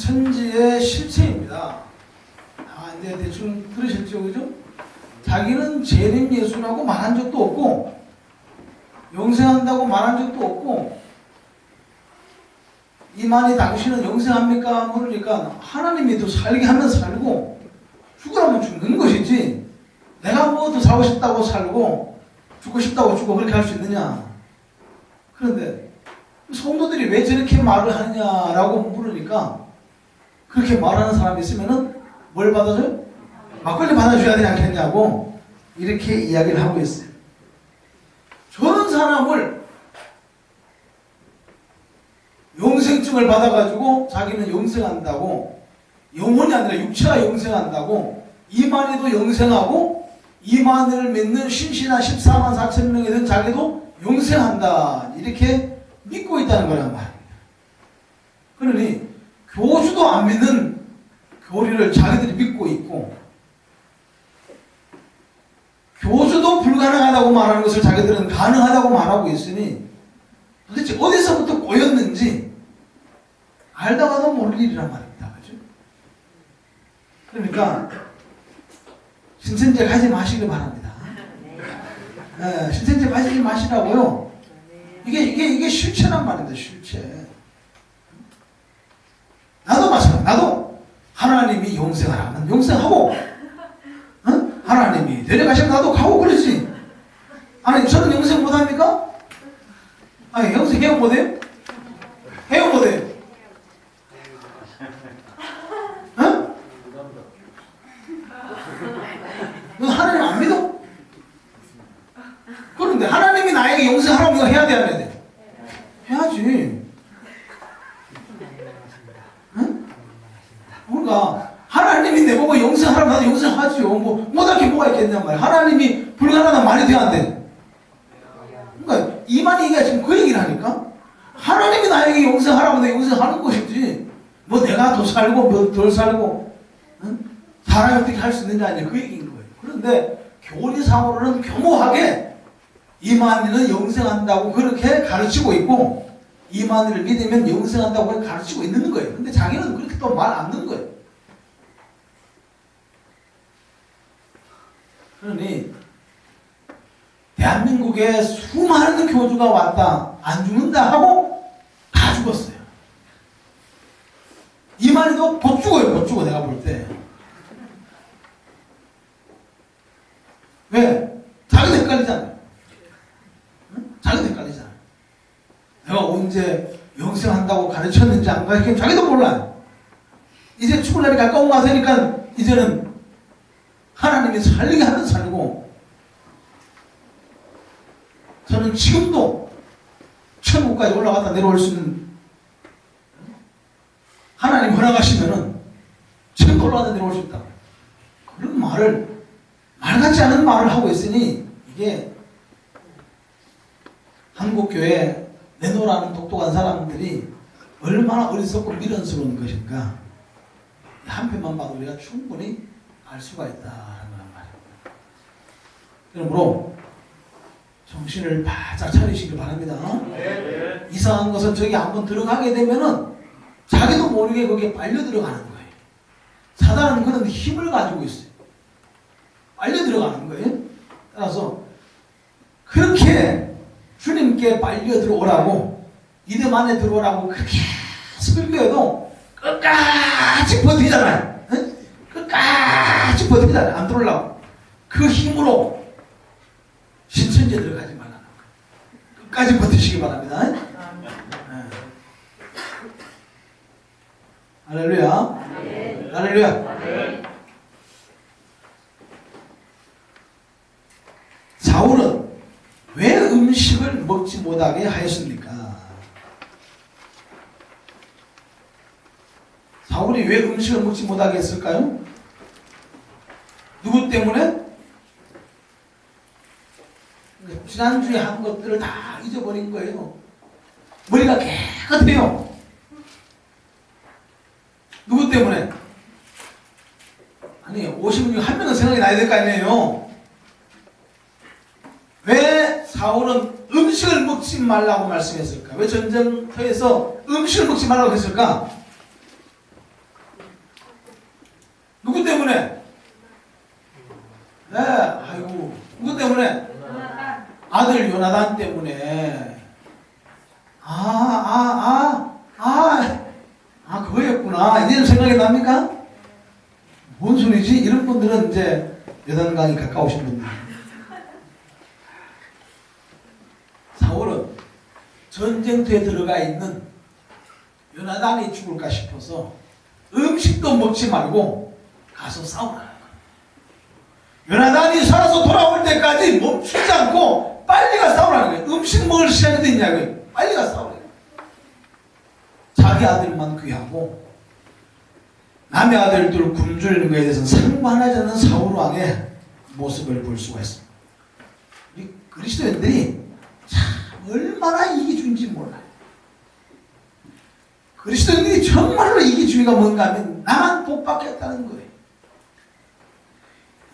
천지의 실체입니다. 이제 대충 들으셨죠, 그죠? 자기는 재림 예수라고 말한 적도 없고, 영생한다고 말한 적도 없고, 이만희 당신은 영생합니까? 물으니까 하나님이 더 살게 하면 살고, 죽으라면 죽는 것이지, 내가 뭐 더 살고 싶다고 살고, 죽고 싶다고 죽고 그렇게 할 수 있느냐? 그런데, 성도들이 왜 저렇게 말을 하느냐라고 물으니까, 그렇게 말하는 사람이 있으면은 뭘 받아줘요? 막걸리 받아줘야 되지 않겠냐고 이렇게 이야기를 하고 있어요. 저런 사람을 영생증을 받아가지고 자기는 영생한다고, 영혼이 아니라 육체가 영생한다고, 이만희도 영생하고 이만희를 믿는 신신한 14만 4천 명이 된 자기도 영생한다 이렇게 믿고 있다는 거란 말입니다. 그러니 교주도 안 믿는 교리를 자기들이 믿고 있고, 교주도 불가능하다고 말하는 것을 자기들은 가능하다고 말하고 있으니 도대체 어디서부터 꼬였는지 알다가도 모를 일이란 말입니다. 그죠? 그러니까 신천지에 가지 마시길 바랍니다. 네, 신천지에 가지 마시라고요. 이게 실체란 말입니다. 실체. 나도 마찬가지. 나도 하나님이 영생하라면 영생하고, 하나님이 데려가시면 나도 가고 그러지. 아니 저는 영생 못합니까? 아니 영생 해요 못해요? 해요 못해요? 어? 너 하나님 안 믿어? 그런데 하나님이 나에게 영생하라면 이거 해야 돼 안 해야 돼? 해야지. 그러니까 하나님이 내보고 영생하라면 나도 영생하지요. 뭐 못할 게 뭐가 있겠냔 말이야. 하나님이 불가능하다면 말이 돼야 안 돼? 그러니까 이만희가 지금 그 얘기를 하니까 하나님이 나에게 영생하라면 내가 영생하는 것이지, 뭐 내가 더 살고 뭐 덜 살고 사람이 어떻게 할 수 있느냐 아니야, 그 얘기인 거예요. 그런데 교리상으로는 교모하게 이만희는 영생한다고 그렇게 가르치고 있고, 이만희를 믿으면 영생한다고 가르치고 있는 거예요. 근데 자기는 그렇게 또 말 안 듣는 거예요. 그러니 대한민국에 수많은 교주가 왔다 안 죽는다 하고 다 죽었어요. 이만희도 못 죽어요. 못 죽어. 내가 볼 때. 왜? 자기도 헷갈리잖아요. 자기도 헷갈리잖아요. 내가 언제 영생한다고 가르쳤는지 안 가르치면 자기도 몰라요. 이제 죽을 날이 가까운 거 같으니까 이제는 하나님이 살리게 하면 살고, 저는 지금도 천국까지 올라갔다 내려올 수 있는, 하나님 허락하시면은 지금도 올라갔다 내려올 수 있다, 그런 말을, 말 같지 않은 말을 하고 있으니 이게 한국교회 내노라는 똑똑한 사람들이 얼마나 어리석고 미련스러운 것인가 한편만 봐도 우리가 충분히 알 수가 있다는 말입니다. 그러므로 정신을 바짝 차리시길 바랍니다. 네. 이상한 것은 저기 한번 들어가게 되면은 자기도 모르게 거기에 빨려 들어가는 거예요. 사단은 그런 힘을 가지고 있어요. 빨려 들어가는 거예요. 따라서 그렇게 주님께 빨려 들어오라고, 이름 안에 들어오라고 그렇게 설교해도 끝까지 버티잖아요. 끝까지 버티잖아요. 안 들어오려고. 그 힘으로 신천지에 들어가지 말라는 거예요. 끝까지 버티시기 바랍니다. 할렐루야. 네. 할렐루야. 네. 사울은 왜 음식을 먹지 못하게 하였습니까? 사울이 왜 음식을 먹지 못하게 했을까요? 누구 때문에? 지난주에 한 것들을 다 잊어버린 거예요. 머리가 깨끗해요. 누구 때문에? 아니 50분 중 한 명은 생각이 나야 될 거 아니에요. 왜 사울은 음식을 먹지 말라고 말씀했을까? 왜 전쟁터에서 음식을 먹지 말라고 했을까? 때문에? 네, 아이고, 누구 때문에? 아들 요나단 때문에. 그거였구나. 이제 생각이 납니까? 뭔 소리지? 이런 분들은 이제 요단강이 가까우신 분들. 사울은 전쟁터에 들어가 있는 요나단이 죽을까 싶어서 음식도 먹지 말고 가서 싸우라. 요나단이 살아서 돌아올 때까지 멈추지 않고 빨리 가 싸우라는 거예요. 음식 먹을 시간이 있냐고요. 빨리 가 싸우라. 자기 아들만 귀하고 남의 아들들 굶주리는 것에 대해서는 상관하지 않는 사울왕의 모습을 볼 수가 있습니다. 우리 그리스도인들이 참 얼마나 이기주의인지 몰라요. 그리스도인들이 정말로 이기주의가 뭔가 하면 나만 복받겠다는 거예요.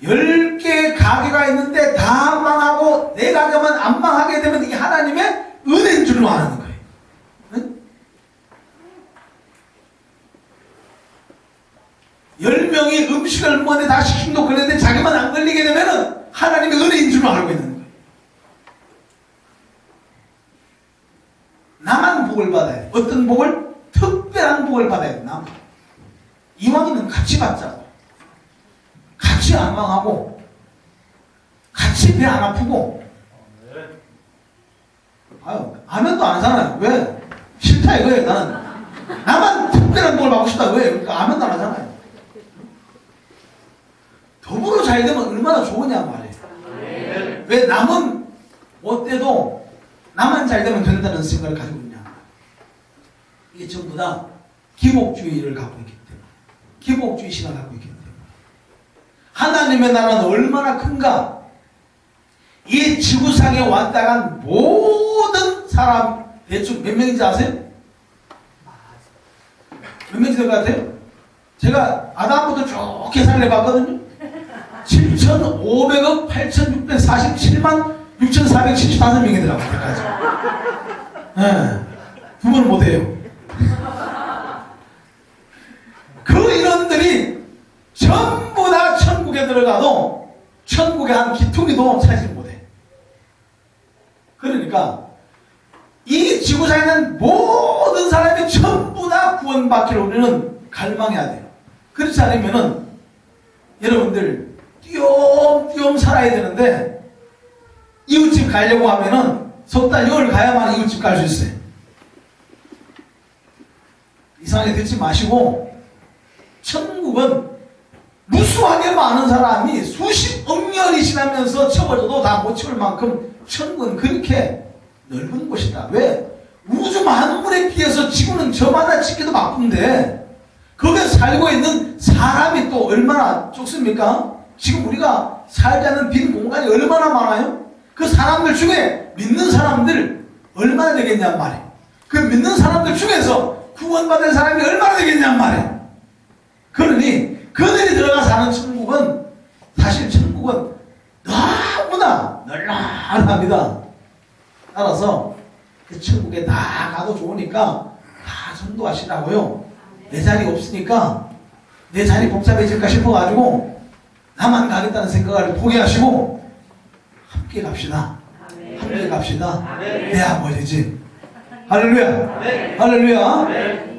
10개의 가게가 있는데 다 망하고 내 가게만 안 망하게 되면 이게 하나님의 은혜인 줄로 아는 거예요. 응? 10명이 음식을 먹는데 다 식중독 걸렸는데 자기만 안 걸리게 되면 하나님의 은혜인 줄로 알고 있는 거예요. 나만 복을 받아야 돼. 어떤 복을? 특별한 복을 받아야 돼. 나만. 이왕이면 같이 받자고. 같이 안 망하고 같이 배 안 아프고. 아멘도 안 하잖아요. 왜? 싫다 이거예요. 나만 특별한 복을 받고 싶다. 왜? 그러니까 아멘도 안 하잖아요. 더불어 잘 되면 얼마나 좋으냐 말이에요. 왜 남은 못돼도 나만 잘 되면 된다는 생각을 가지고 있냐. 이게 전부 다 기복주의를 갖고 있기 때문에, 기복주의 신앙을 갖고 있기 때문에. 하나님의 나라는 얼마나 큰가. 이 지구상에 왔다 간 모든 사람 대충 몇 명인지 아세요? 몇 명인지 될 것 같아요? 제가 아담부터 쭉 계산을 해봤거든요. 7,500억 8,647만 6,475명이더라고요. 여기까지. 네. 두 번은 못해요. 그 인원들이 전부 다 천국에 들어가도 천국의 한 기퉁이도 차지 못해. 그러니까 이 지구상에 있는 모든 사람이 전부 다 구원받기를 우리는 갈망해야 돼요. 그렇지 않으면은 여러분들 띄엄띄엄 살아야 되는데 이웃집 가려고 하면은 석 달 6월 가야만 이웃집 갈 수 있어요. 이상하게 듣지 마시고 천국은 무수하게 많은 사람이 수십억 년이 지나면서 채워져도 다 못 채울 만큼 천국은 그렇게 넓은 곳이다. 왜? 우주 만물에 비해서 지구는 저마다 짓기도 바쁜데 거기에 살고 있는 사람이 또 얼마나 적습니까? 지금 우리가 살지 않는 빈 공간이 얼마나 많아요? 그 사람들 중에 믿는 사람들 얼마나 되겠냔 말이에요. 그 믿는 사람들 중에서 구원받을 사람이 얼마나 되겠냔 말이에요. 그러니 그들이 들어가 사는 천국은 사실 천국은 너무나 널널합니다. 따라서 그 천국에 다 가도 좋으니까 다 전도하시라고요. 내 자리 없으니까 내 자리 복잡해질까 싶어가지고 나만 가겠다는 생각을 포기하시고 함께 갑시다. 함께 갑시다. 내 아버지지. 할렐루야. 할렐루야.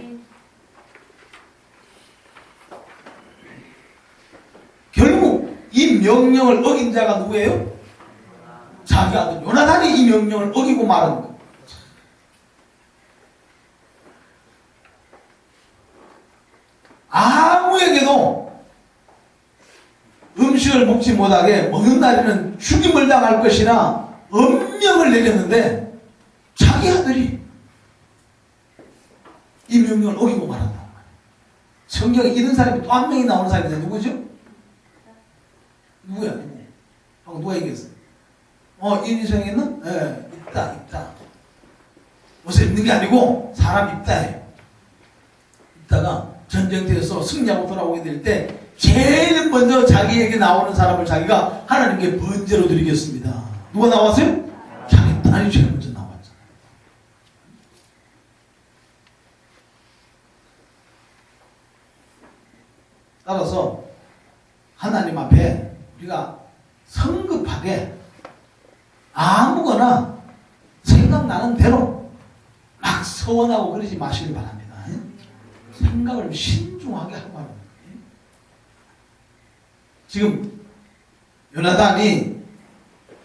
결국 이 명령을 어긴 자가 누구예요? 자기 아들 요나단이 이 명령을 어기고 말한 거예요. 아무에게도 음식을 먹지 못하게 먹는 날에는 죽임을 당할 것이나 엄명을 내렸는데 자기 아들이 이 명령을 어기고 말한단 말이에요. 성경에 이런 사람이 또 한 명이 나오는 사람인데 누구죠? 누구야? 누구? 방금 누가 얘기했어요? 이 인생에는 있다. 옷을 입는 게 아니고 사람 입다예요. 입다가 전쟁터에서 승리하고 돌아오게 될 때 제일 먼저 자기에게 나오는 사람을 자기가 하나님께 번제로 드리겠습니다. 누가 나왔어요? 자기 딸이 제일 먼저 나왔잖아요. 따라서 하나님 앞에 우리가 성급하게 아무거나 생각나는 대로 막 서원하고 그러지 마시길 바랍니다. 생각을 신중하게 하고 하는 거예요. 지금 요나단이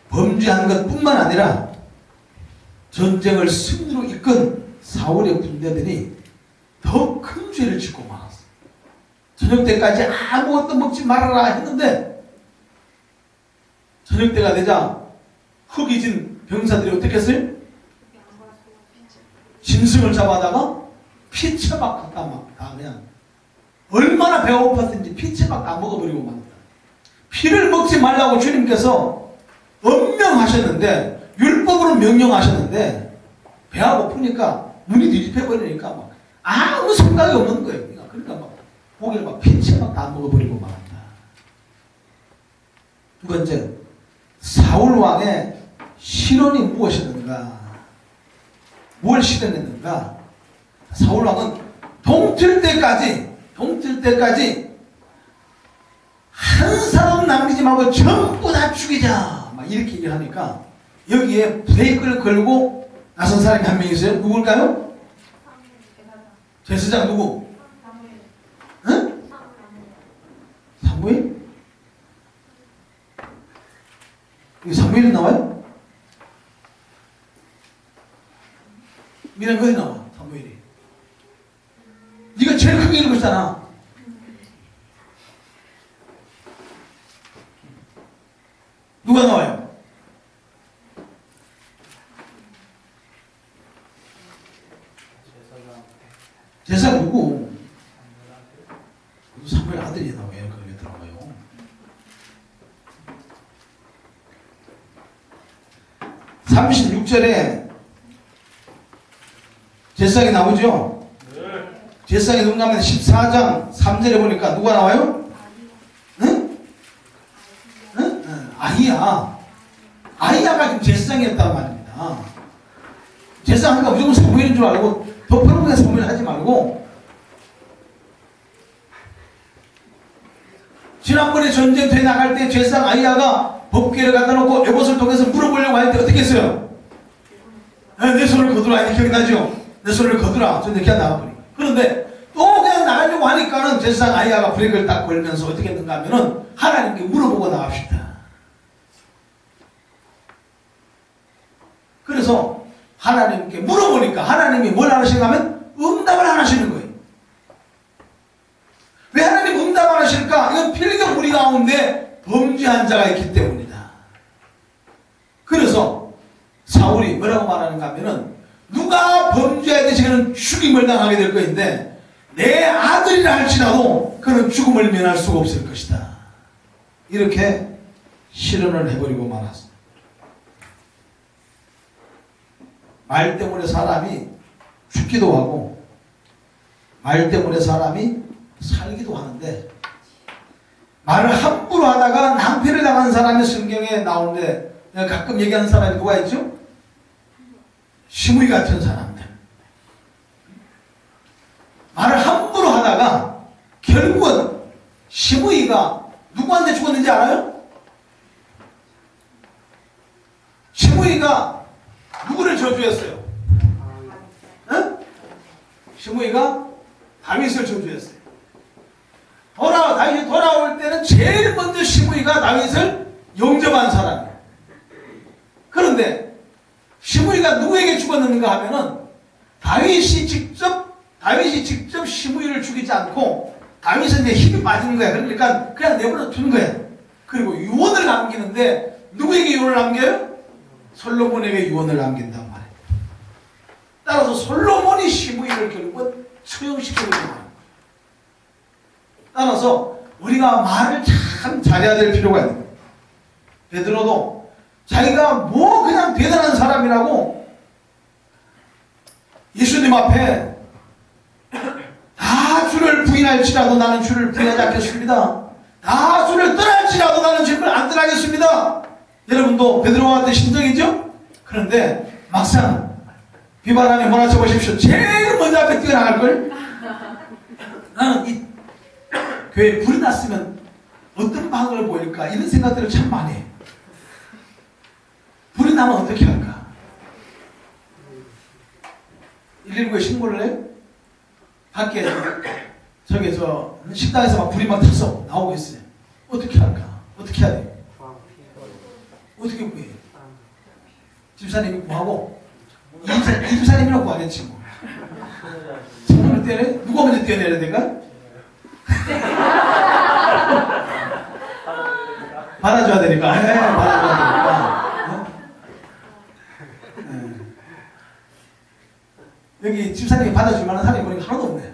범죄한 것뿐만 아니라 전쟁을 승리로 이끈 사울의 군대들이 더 큰 죄를 짓고 말았어. 저녁 때까지 아무것도 먹지 말아라 했는데 저녁 때가 되자 흙이 진 병사들이 어떻게 했어요? 짐승을 잡아다가 피채막 갖다 막 다 그냥 얼마나 배가 고팠든지 피채막 다 먹어버리고 맙니다. 피를 먹지 말라고 주님께서 엄명하셨는데 율법으로 명령하셨는데 배가 고프니까 눈이 뒤집혀버리니까 막 아무 생각이 없는 거예요. 그러니까 막 고기를 막 피채막 다 먹어버리고 말합니다. 두 번째, 사울 왕의 실언이 무엇이었는가? 뭘 실현했는가? 사울 왕은 동틀 때까지 한 사람 남기지 말고 전부 다 죽이자 막 이렇게 얘기하니까 여기에 브레이크를 걸고 나선 사람이 한 명 있어요. 누굴까요? 제사장 누구? 응? 사무엘? 여기 사무엘이 나와요? 미란 거기 나와. 사무엘이. 네가 제일 크게 읽었잖아. 누가 나와요? 제사장 누구? 사무엘 아들이 나와요. 거기에 들어가요. (36절에) 제사장이 나오죠? 제사장이 누군가 하면 14장 3절에 보니까 누가 나와요? 응? 응? 아이야가 지금 제사장이었단 말입니다. 제사장 하니까 무조건 사무엘인 줄 알고 덮어놓고 사무엘 하지 말고 지난번에 전쟁터에 나갈 때 제사장 아이야가 법궤를 갖다 놓고 에봇을 통해서 물어보려고 할 때 어떻게 했어요? 내 손을 거두라. 이렇게 기억나죠? 내 손을 거두라. 전쟁 그냥 나가버리고. 그런데 또 그냥 나가려고 하니까는 제사장 아이야가 브레이크를 딱 걸면서 어떻게 했는가 하면은 하나님께 물어보고 나갑시다. 그래서 하나님께 물어보니까 하나님이 뭘 하시는가 하면 응답을 안 하시는 거예요. 왜 하나님 응답 안 하실까? 이건 필경 우리 가운데 범죄한 자가 있기 때문이다. 그래서 사울이 뭐라고 말하는가 하면은 누가 범죄하든지 그는 죽임을 당하게 될 것인데 내 아들이라 할지라도 그는 죽음을 면할 수가 없을 것이다. 이렇게 실언을 해버리고 말았습니다. 말 때문에 사람이 죽기도 하고 말 때문에 사람이 살기도 하는데 말을 함부로 하다가 낭패를 당한 사람이 성경에 나오는데 가끔 얘기하는 사람이 누가 있죠? 시므이 같은 사람들. 말을 함부로 하다가 결국은 시므이가 누구한테 죽었는지 알아요? 시므이가 누구를 저주했어요? 응? 시므이가 다윗을 저주했어요. 다윗이 돌아올 때는 제일 먼저 시므이가 다윗을 영접한 사람이에요. 그런데 시므이가 누구에게 죽었는가 하면은 다윗이 직접 시므이를 죽이지 않고 다윗은 이제 힘이 빠지는 거야. 그러니까 그냥 내버려 두는 거야. 그리고 유언을 남기는데 누구에게 유언을 남겨요? 솔로몬에게 유언을 남긴단 말이에요. 따라서 솔로몬이 시므이를 결국은 처형시키는 거예요. 따라서 우리가 말을 참 잘해야 될 필요가 있는 거예요. 베드로도 자기가 뭐 그냥 대단한 사람이라고 예수님 앞에 다 주를 부인할지라도 나는 주를 부인하지 않겠습니다. 다 주를 떠날지라도 나는 주를 안 떠나겠습니다. 여러분도 베드로와 같은 심정이죠? 그런데 막상 비바람에 몰아쳐 보십시오. 제일 먼저 앞에 뛰어나갈걸? 나는 이 교회에 불이 났으면 어떤 방을 보일까? 이런 생각들을 참 많이 해요. 불이 나면 어떻게 할까? 119에 신고를 해요? 밖에 저기 식당에서 막 불이 막 타서 나오고 있어요. 어떻게 할까? 어떻게 해야 돼? 어떻게 구해? 집사님이 구하고 이집사님이라고 구하겠지 뭐. 창문을 떼내? 누가 먼저 떼내야 될까? 받아줘야 되니까. 받아줘야 되니까. 여기 집사님이 받아줄 만한 사람이 보니까 하나도 없네.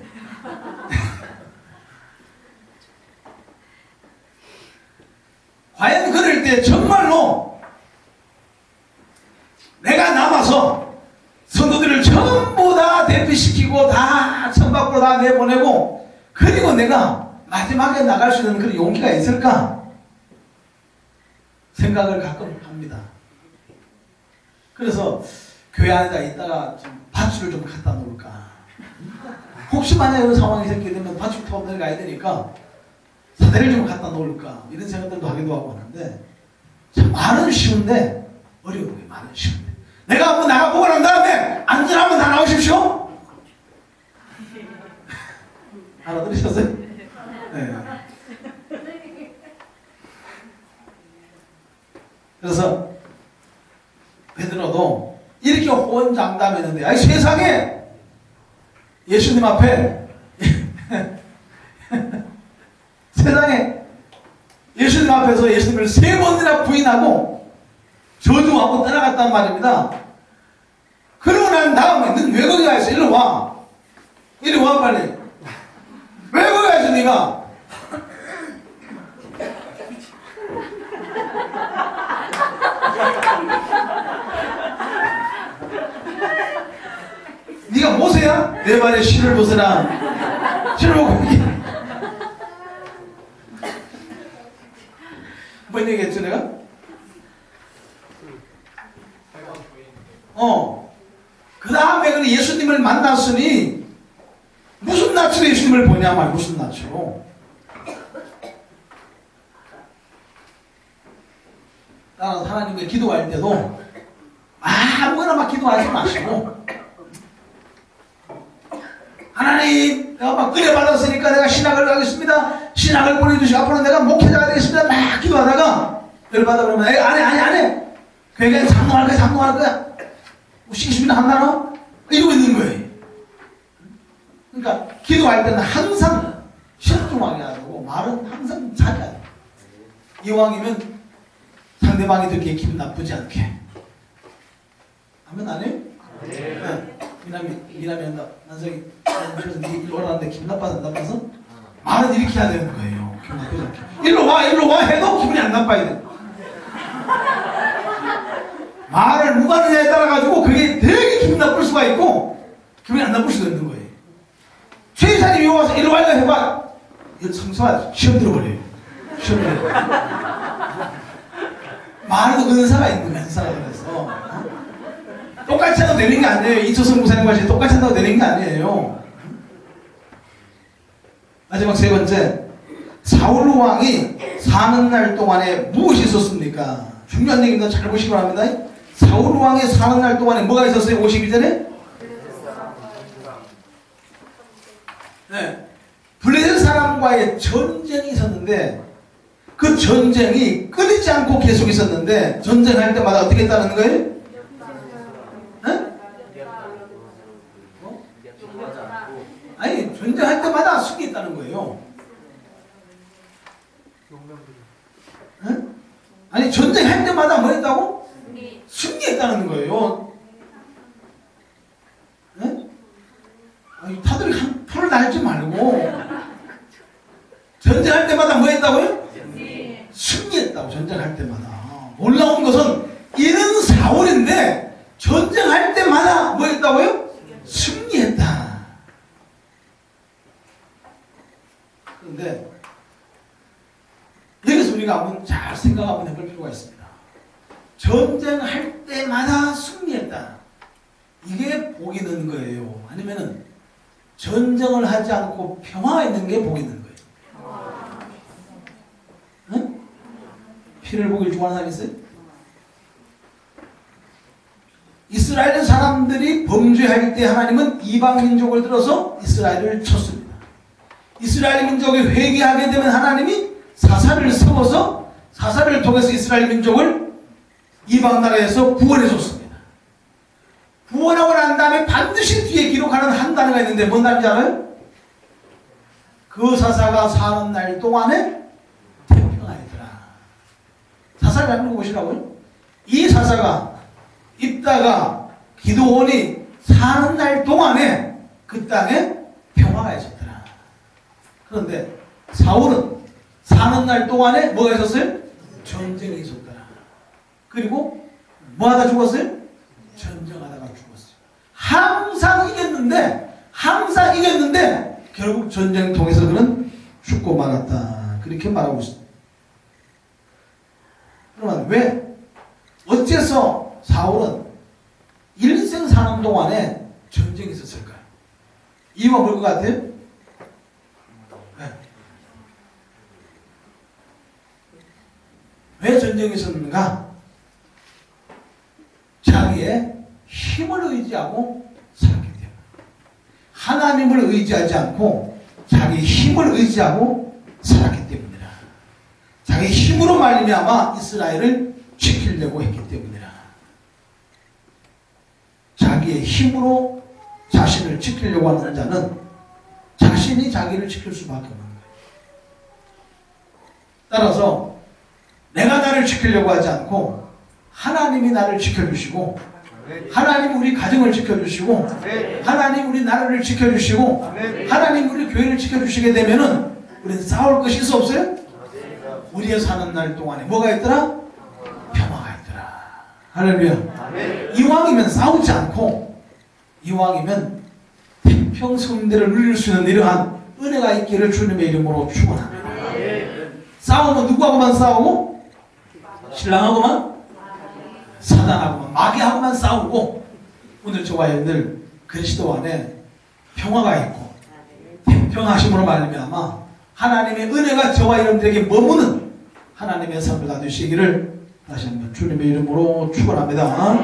과연 그럴 때 정말로 내가 남아서 성도들을 전부 다 대피시키고 다 천밖으로 다 내보내고 그리고 내가 마지막에 나갈 수 있는 그런 용기가 있을까? 생각을 가끔 합니다. 그래서 교회 안에다 있다가 좀 밧줄을 좀 갖다 놓을까? 혹시 만약에 이런 상황이 생기게 되면 밧줄 타고 내려가야 되니까 사대를 좀 갖다 놓을까? 이런 생각들도 하기도 하고 하는데 참 말은 쉬운데 어려운 거예요. 말은 쉬운데 내가 한번 나가보고 난 다음에 안전하면 다 나오십시오. 알아들으셨어요? 네. 그래서 베드로도 이렇게 호언장담했는데 아니 세상에 예수님 앞에 세상에 예수님 앞에서 예수님을 3번이나 부인하고 저주하고 떠나갔단 말입니다. 그러고 난 다음에 넌 왜 거기 가 있어? 이리 와. 이리 와 빨리. 왜 거기 가 있어 네가? 네가 모세야? 내 발에 실을 벗으라. 실을 벗고 이게 뭔 얘기했죠 내가? 그 다음에 예수님을 만났으니 무슨 낯으로 예수님을 보냐 말 무슨 낯으로? 따라서 하나님께 기도할 때도 아무거나 막 기도하지 마시고 하나님 내가 막 끌려받았으니까 내가 신학을 가겠습니다. 신학을 보내주시고 앞으로 내가 목회자가 되겠습니다. 막 기도하다가 열받아 그러면 안 해. 그게 장로할 거야. 시키시면 한다나? 이러고 있는 거예요. 그러니까 기도할 때는 항상 신중하게 하고 말은 항상 잘해야 돼. 이왕이면 상대방이 듣기에 기분 나쁘지 않게. 하면 안 해요? 네. 미남이 난석이 그래서 네 일로 오라는데 기분 나빠서 말은 이렇게 해야 되는 거예요. 기분 나쁘지 않게. 일로 와 해도 기분이 안 나빠야 돼. 말을 누가 하느냐에 따라 가지고 그게 되게 기분 나쁠 수가 있고 기분이 안 나쁠 수도 있는 거예요. 최이사님이 와서 일로 와야 해봐. 이거 성수가 시험 들어버려요. 시험 들어버려요. 말에도 은사가 있는 거야. 은사가 그래서 똑같이 한다고 되는 게 아니에요. 이초성 무사님과 같이 똑같이 한다고 되는 게 아니에요. 마지막 3번째, 사울 왕이 사는 날 동안에 무엇이 있었습니까? 중요한 얘기입니다. 잘 보시기 바랍니다. 사울 왕이 사는 날 동안에 뭐가 있었어요? 52절에? 네. 블레셋 사람과의 전쟁이 있었는데 그 전쟁이 끊이지 않고 계속 있었는데 전쟁할 때마다 어떻게 했다는 거예요? 아니 전쟁할 때마다 승리했다는 거예요. 아니 전쟁할 때마다 뭐 했다고? 승리했다는 거예요. 아니 다들 풀을 날지 말고 전쟁할 때마다 뭐 했다고요? 승리했다고. 전쟁할 때마다. 놀라운 것은 이는 사울인데 전쟁할 때마다 뭐 했다고요? 승리했다. 그런데 여기서 우리가 한번 잘 생각 한번 해볼 필요가 있습니다. 전쟁할 때마다 승리했다. 이게 복이 있는 거예요? 아니면은 전쟁을 하지 않고 평화가 있는 게 복이 있는 거예요? 피를 보길 좋아하는 사람 있어요? 이스라엘 사람들이 범죄할 때 하나님은 이방 민족을 들어서 이스라엘을 쳤습니다. 이스라엘 민족이 회개하게 되면 하나님이 사사를 세워서 사사를 통해서 이스라엘 민족을 이방 나라에서 구원해 줬습니다. 구원하고 난 다음에 반드시 뒤에 기록하는 한 단어가 있는데 뭔 단어인지 알아요? 그 사사가 사는 날 동안에 태평하였더라. 사사를 안 읽어보시라고요? 이 사사가 입다가 기드온이 사는 날 동안에 그 땅에 평화가 있었더라. 그런데 사울은 사는 날 동안에 뭐가 있었어요? 전쟁이 있었더라. 그리고 뭐 하다 죽었어요? 전쟁하다가 죽었어요. 항상 이겼는데 결국 전쟁 통해서 그는 죽고 말았다. 그렇게 말하고 있습니다. 그러면 왜? 어째서 사울은 일생 사는 동안에 전쟁이 있었을까요? 이유가 뭘 것 같아요? 네. 왜 전쟁이 있었는가? 자기의 힘을 의지하고 살았기 때문에. 하나님을 의지하지 않고 자기 힘을 의지하고 살았기 때문이라. 자기 힘으로 말미암아 이스라엘을 지키려고 했기 때문이라. 자기의 힘으로 자신을 지키려고 하는 자는 자신이 자기를 지킬 수밖에 없는 거예요. 따라서 내가 나를 지키려고 하지 않고 하나님이 나를 지켜주시고 하나님이 우리 가정을 지켜주시고 하나님이 우리 나라를 지켜주시고 하나님이 우리 교회를 지켜주시게 되면은 우리는 싸울 것이 있어 없어요? 우리의 사는 날 동안에 뭐가 있더라? 평화가 있더라. 할렐루야. 이왕이면 싸우지 않고 이왕이면 태평성대를 누릴 수 있는 이러한 은혜가 있기를 주님의 이름으로 축원합니다. 싸우면 누구하고만 싸우고? 신랑하고만? 사단하고만 마귀하고만 싸우고 오늘 저와 여러분들 그리스도 안에 평화가 있고 태평하심으로 말미암아 하나님의 은혜가 저와 여러분들에게 머무는 하나님의 삶을 나누시기를 다시 한번 주님의 이름으로 축원합니다.